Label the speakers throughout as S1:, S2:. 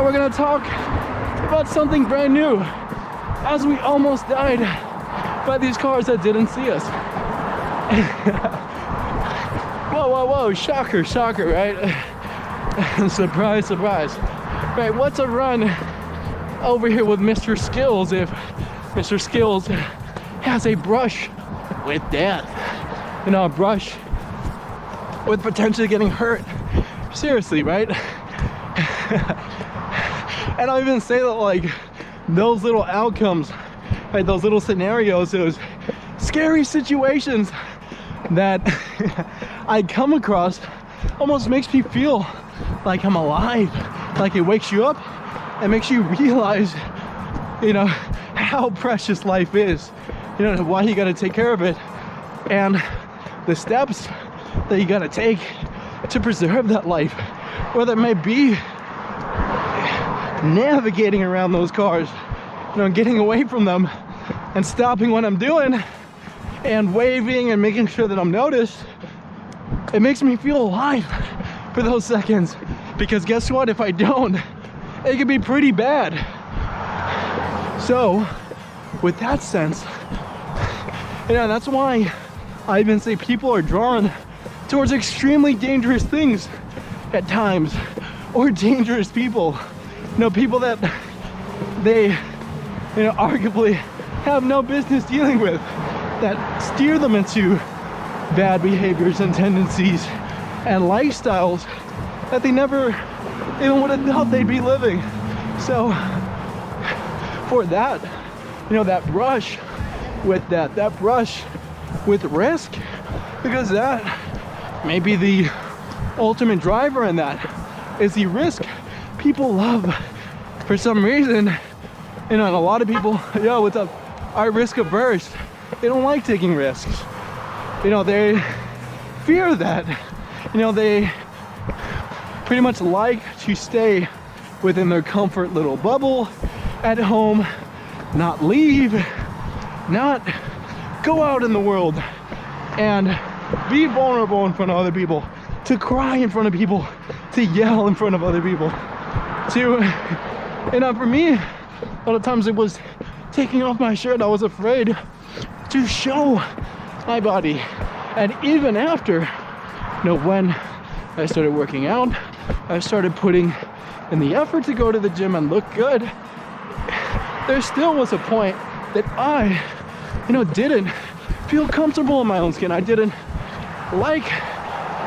S1: we're gonna talk about something brand new, as we almost died by these cars that didn't see us. Whoa, whoa, whoa, shocker, shocker, right? Surprise, surprise. Right, what's a run over here with Mr. Skills if Mr. Skills has a brush with death? You know, a brush with potentially getting hurt. Seriously, right? And I'll even say that, like, those little outcomes, right, those little scenarios, those scary situations that I come across almost makes me feel like I'm alive. Like, it wakes you up and makes you realize, you know, how precious life is, you know, why you gotta take care of it, and the steps that you gotta take to preserve that life, whether it may be navigating around those cars, you know, getting away from them and stopping what I'm doing and waving and making sure that I'm noticed. It makes me feel alive for those seconds, because guess what, if I don't, it could be pretty bad. So with that sense, you know, that's why I even say people are drawn towards extremely dangerous things at times, or dangerous people, you know, people that they, you know, arguably have no business dealing with, that steer them into bad behaviors and tendencies and lifestyles that they never even would have thought they'd be living. So for that, you know, that brush with that brush with risk, because that may be the ultimate driver in that, is the risk people love for some reason. You know, and a lot of people, yo, what's up, are risk averse. They don't like taking risks. You know, they fear that. You know, they pretty much like to stay within their comfort little bubble at home, not leave, not go out in the world and be vulnerable in front of other people, to cry in front of people, to yell in front of other people, to, you know, for me, a lot of times it was taking off my shirt. I was afraid to show my body. And even after, you know, when I started working out, I started putting in the effort to go to the gym and look good, there still was a point that I, you know, didn't feel comfortable in my own skin. I didn't like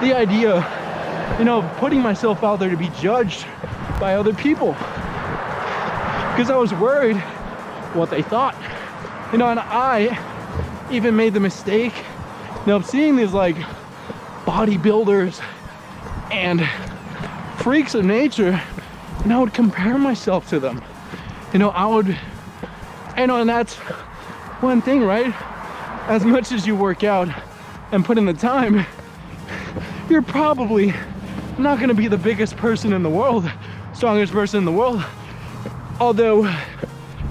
S1: the idea, you know, of putting myself out there to be judged by other people, because I was worried what they thought, you know. And I even made the mistake, you know, of seeing these like bodybuilders and freaks of nature, and I would compare myself to them. You know, I would, you know, and that's one thing, right? As much as you work out and put in the time, you're probably not going to be the biggest person in the world, strongest person in the world, although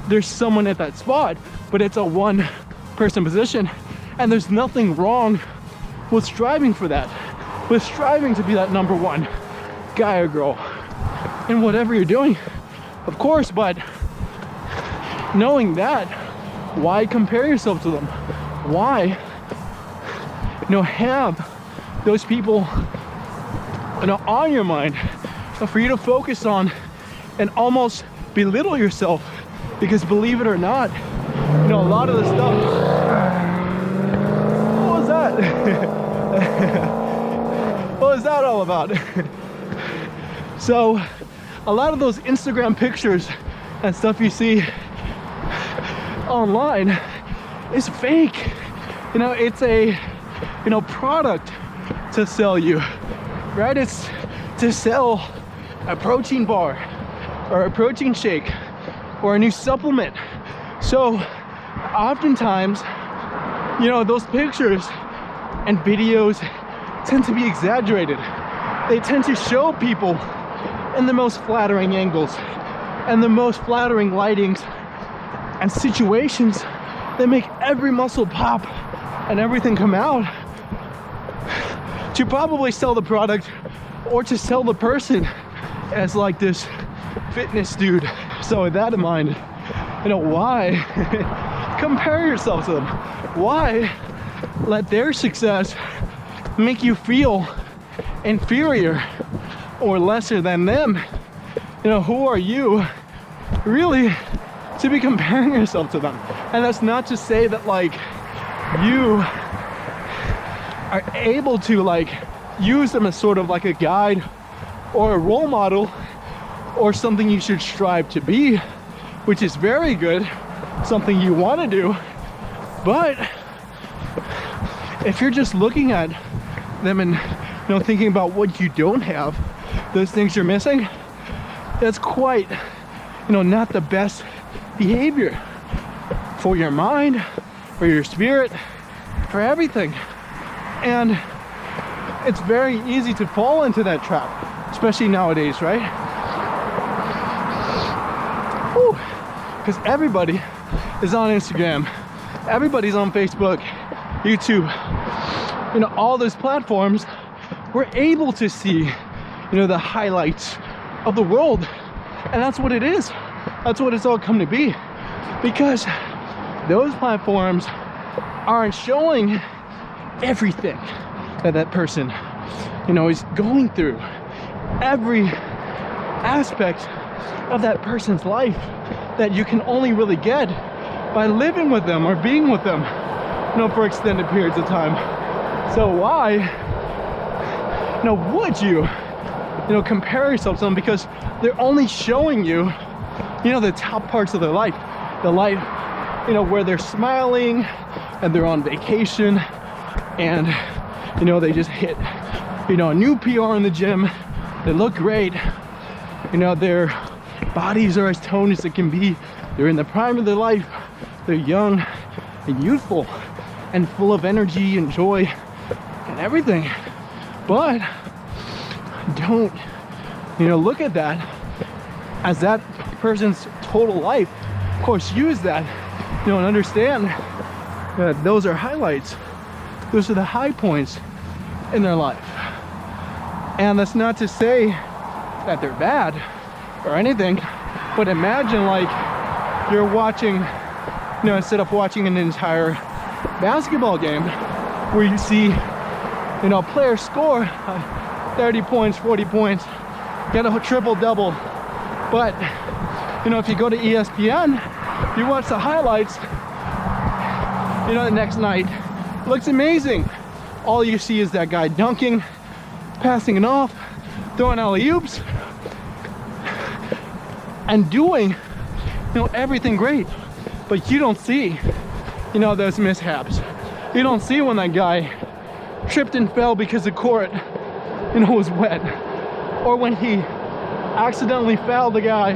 S1: there's someone at that spot, but it's a one person position. And there's nothing wrong with striving for that, with striving to be that number one guy or girl in whatever you're doing, of course. But knowing that, why compare yourself to them? Why, you know, have those people, you know, on your mind for you to focus on and almost belittle yourself? Because believe it or not, you know, a lot of the stuff, what was that? What was that all about? So a lot of those Instagram pictures and stuff you see online is fake. You know, it's a, you know, product to sell you, right? It's to sell a protein bar or a protein shake or a new supplement. So oftentimes, you know, those pictures and videos tend to be exaggerated. They tend to show people in the most flattering angles and the most flattering lightings and situations that make every muscle pop and everything come out, to probably sell the product or to sell the person as like this fitness dude. So with that in mind, you know, why compare yourself to them? Why let their success make you feel inferior or lesser than them? You know, who are you really to be comparing yourself to them? And that's not to say that like you are able to like use them as sort of like a guide or a role model or something you should strive to be, which is very good, something you want to do. But if you're just looking at them and, you know, thinking about what you don't have, those things you're missing, that's quite, you know, not the best behavior for your mind, for your spirit, for everything. And it's very easy to fall into that trap, especially nowadays, right? Because everybody is on Instagram, everybody's on Facebook, YouTube, you know, all those platforms. We're able to see, you know, the highlights of the world, and that's what it is. That's what it's all come to be, because those platforms aren't showing everything that that person, you know, is going through, every aspect of that person's life that you can only really get by living with them or being with them, you know, for extended periods of time. So why, you know, would you know, compare yourself to them? Because they're only showing you, you know, the top parts of their life, the life, you know, where they're smiling and they're on vacation and, you know, they just hit, you know, a new PR in the gym. They look great, you know, their bodies are as toned as it can be. They're in the prime of their life. They're young and youthful and full of energy and joy and everything. But don't, you know, look at that as that person's total life. Of course, use that, you know, and understand that those are highlights. Those are the high points in their life. And that's not to say that they're bad or anything, but imagine like you're watching, you know, instead of watching an entire basketball game where you see, you know, players score 30 points, 40 points, get a triple double. But, you know, if you go to ESPN, you watch the highlights, you know, the next night, looks amazing. All you see is that guy dunking, passing it off, throwing alley-oops, and doing, you know, everything great. But you don't see, you know, those mishaps. You don't see when that guy tripped and fell because the court, you know, was wet, or when he accidentally fouled the guy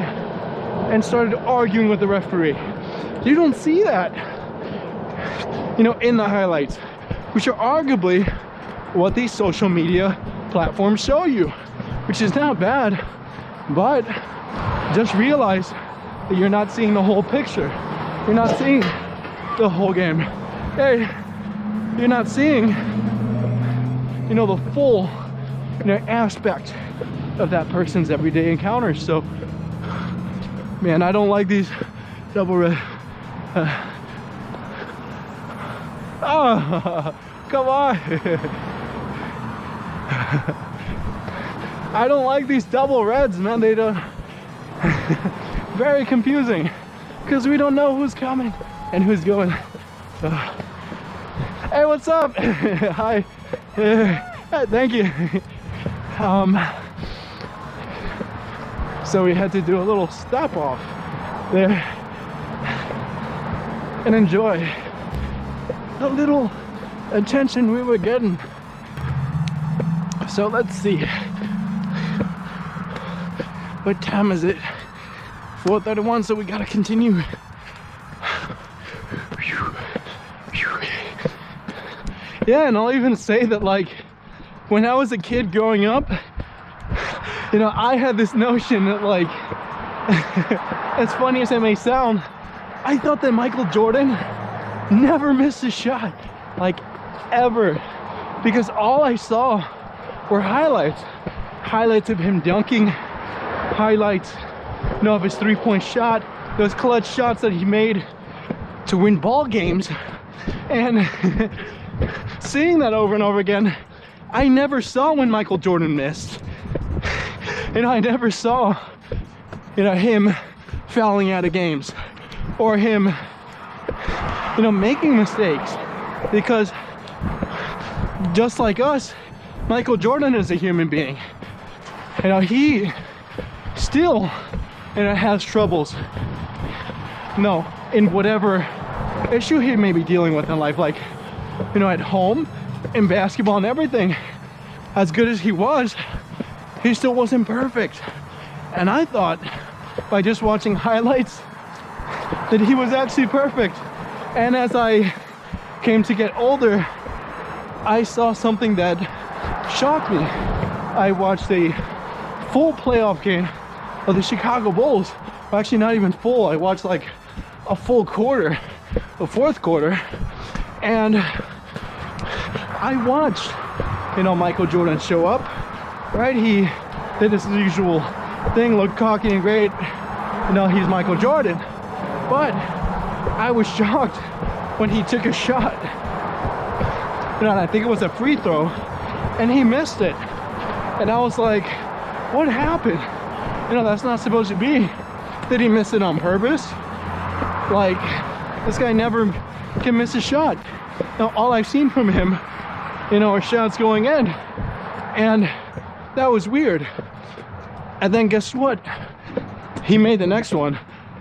S1: and started arguing with the referee. You don't see that, you know, in the highlights, which are arguably what these social media platforms show you, which is not bad, but just realize that you're not seeing the whole picture. You're not seeing the whole game. Hey, you're not seeing, you know, the full, you know, aspect of that person's everyday encounters. So, man, I don't like these double red. Oh, come on. I don't like these double reds, man. They don't. Very confusing because we don't know who's coming and who's going. Hey, what's up? Hi. Thank you. So we had to do a little stop off there and enjoy the little attention we were getting. So let's see. What time is it? 4:31, so we gotta continue. Yeah, and I'll even say that, like, when I was a kid growing up, you know, I had this notion that, like, as funny as it may sound, I thought that Michael Jordan never missed a shot, like, ever, because all I saw were highlights of him dunking, highlights of his three-point shot, those clutch shots that he made to win ball games. And seeing that over and over again, I never saw when Michael Jordan missed. I never saw, him fouling out of games or him, making mistakes, because just like us, Michael Jordan is a human being. He still, has troubles, in whatever issue he may be dealing with in life, like, at home, in basketball and everything. As good as he was, he still wasn't perfect. And I thought, by just watching highlights, that he was actually perfect. And as I came to get older, I saw something that shocked me. I watched a full playoff game of the Chicago Bulls. Well, actually not even full. I watched like a full quarter, the fourth quarter, and I watched, Michael Jordan show up, right? He did his usual thing, looked cocky and great. He's Michael Jordan. But I was shocked when he took a shot. And I think it was a free throw, and he missed it. And I was like, what happened? That's not supposed to be. Did he miss it on purpose? Like, this guy never can miss a shot. All I've seen from him, are shots going in. And that was weird. And then guess what? He made the next one.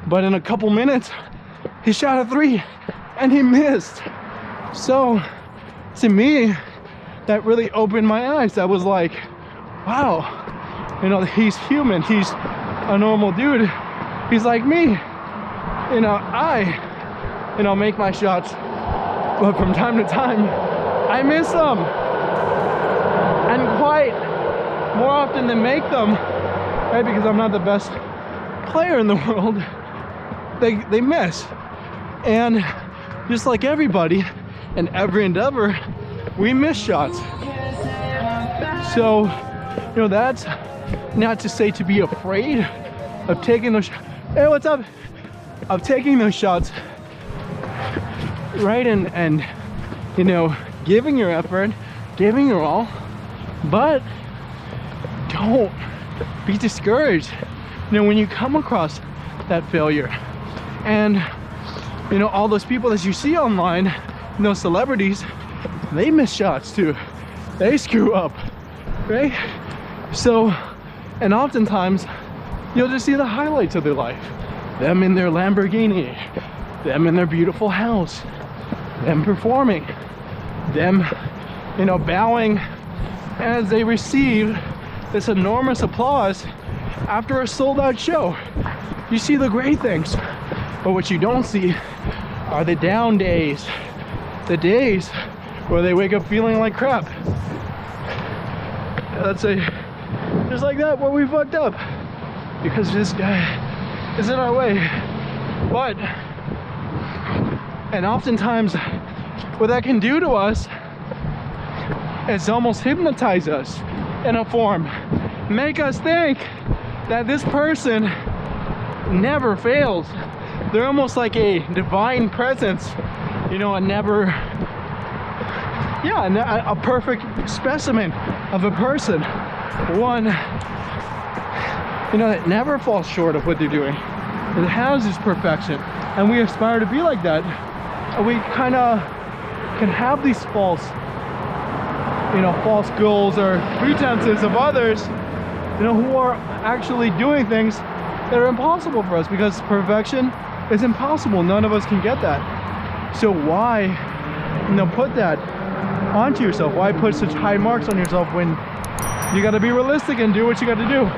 S1: But in a couple minutes, he shot a three and he missed. So, to me, that really opened my eyes. I was like, wow, he's human. He's a normal dude. He's like me. I, make my shots, but from time to time, I miss them. And quite more often than make them, right? Because I'm not the best player in the world, they miss. And just like everybody in every endeavor, we miss shots. So, that's not to say to be afraid of taking those, hey, what's up? Of taking those shots, right? And giving your effort, giving your all, but don't be discouraged, when you come across that failure. And, all those people that you see online, those celebrities, they miss shots too. They screw up, right? So, and oftentimes, you'll just see the highlights of their life. Them in their Lamborghini, them in their beautiful house, them performing, them, bowing as they receive this enormous applause after a sold-out show. You see the great things, but what you don't see are the down days, the days where they wake up feeling like crap. Let's say, just like that, where we fucked up because this guy is in our way. But, and oftentimes what that can do to us is almost hypnotize us in a form, make us think that this person never fails. They're almost like a divine presence, a perfect specimen of a person, one that never falls short of what they're doing. It has this perfection, and we aspire to be like that. And we kind of can have these false goals or pretenses of others, who are actually doing things that are impossible for us, because perfection is impossible. None of us can get that. So why, put that onto yourself? Why put such high marks on yourself when you got to be realistic and do what you got to do?